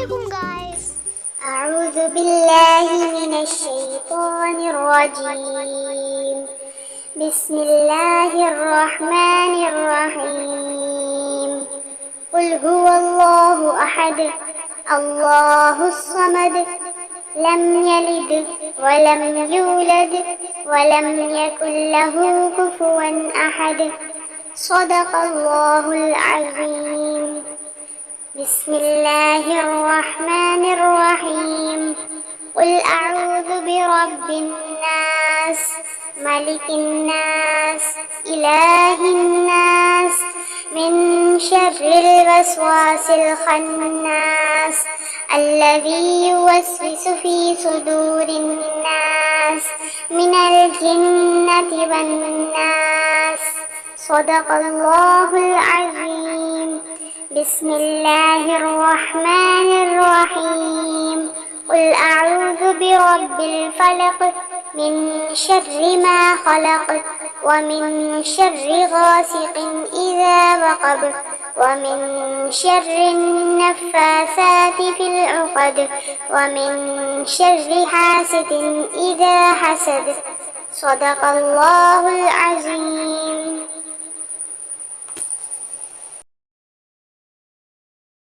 alaikum guys. أعوذ بالله من الشيطان الرجيم. بسم الله الرحمن الرحيم. قل هو الله أحد الله الصمد لم يلد ولم يولد ولم يكن له كفوا أحد. صدق الله العظيم. بسم الله الرحمن الرحيم. قل أعوذ برب الناس ملك الناس إله الناس من شر الوسواس الخناس الذي يوسوس في صدور الناس من الجنة والناس. صدق الله العظيم. بسم الله الرحمن الرحيم. قل أعوذ برب الفلق من شر ما خلق ومن شر غاسق إذا وقب ومن شر النفاثات في العقد ومن شر حاسد إذا حسد. صدق الله العظيم.